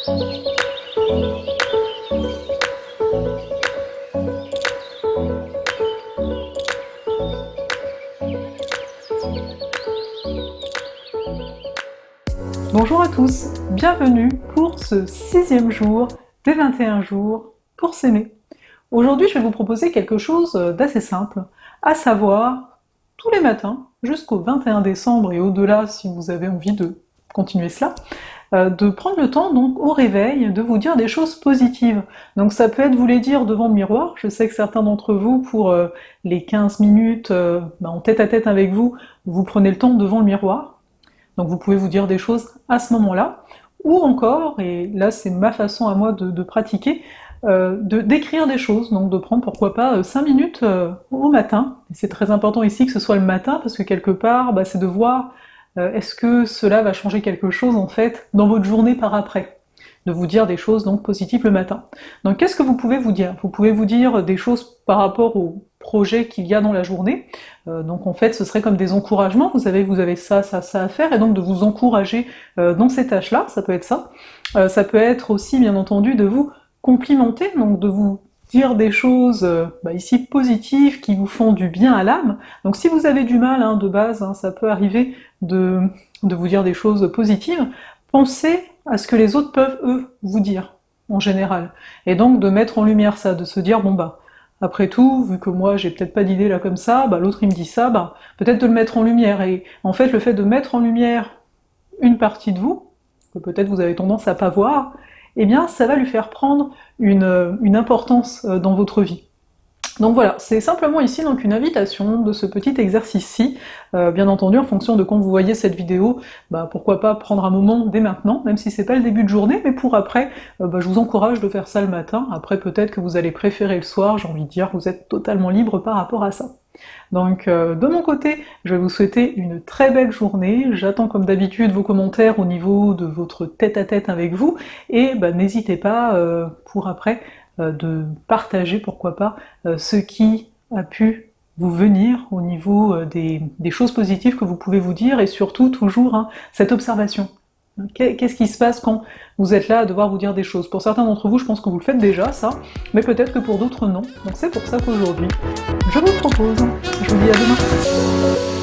Bonjour à tous, bienvenue pour ce 6e jour des 21 jours pour s'aimer. Aujourd'hui, je vais vous proposer quelque chose d'assez simple, à savoir, tous les matins, jusqu'au 21 décembre et au-delà si vous avez envie de continuer cela, de prendre le temps donc au réveil de vous dire des choses positives. Donc ça peut être vous les dire devant le miroir, je sais que certains d'entre vous, pour les 15 minutes en tête-à-tête avec vous, vous prenez le temps devant le miroir. Donc vous pouvez vous dire des choses à ce moment-là, ou encore, et là c'est ma façon à moi de pratiquer, d'écrire des choses, donc de prendre pourquoi pas 5 minutes au matin. C'est très important ici que ce soit le matin, parce que quelque part, c'est de voir est-ce que cela va changer quelque chose en fait dans votre journée par après. De vous dire des choses donc positives le matin. Donc qu'est-ce que vous pouvez vous dire? Vous pouvez vous dire des choses par rapport au projet qu'il y a dans la journée, donc en fait ce serait comme des encouragements, vous avez ça, ça, ça à faire, et donc de vous encourager dans ces tâches-là, ça peut être ça. Ça peut être aussi bien entendu de vous complimenter, donc de vous dire des choses ici positives qui vous font du bien à l'âme. Donc si vous avez du mal de base, ça peut arriver de vous dire des choses positives, pensez à ce que les autres peuvent eux vous dire en général, et donc de mettre en lumière ça, de se dire bon après tout, vu que moi j'ai peut-être pas d'idée là comme ça, l'autre il me dit ça, peut-être de le mettre en lumière, et en fait le fait de mettre en lumière une partie de vous, que peut-être vous avez tendance à pas voir, eh bien ça va lui faire prendre une importance dans votre vie. Donc voilà, c'est simplement ici donc une invitation de ce petit exercice-ci, bien entendu en fonction de quand vous voyez cette vidéo, pourquoi pas prendre un moment dès maintenant, même si c'est pas le début de journée, mais pour après, je vous encourage de faire ça le matin, après peut-être que vous allez préférer le soir, j'ai envie de dire, vous êtes totalement libre par rapport à ça. Donc de mon côté, je vais vous souhaiter une très belle journée, j'attends comme d'habitude vos commentaires au niveau de votre tête-à-tête avec vous, et n'hésitez pas pour après de partager, pourquoi pas, ce qui a pu vous venir au niveau des choses positives que vous pouvez vous dire, et surtout toujours cette observation. Qu'est-ce qui se passe quand vous êtes là à devoir vous dire des choses? Pour certains d'entre vous, je pense que vous le faites déjà, ça, mais peut-être que pour d'autres, non. Donc c'est pour ça qu'aujourd'hui, je vous propose. Je vous dis à demain.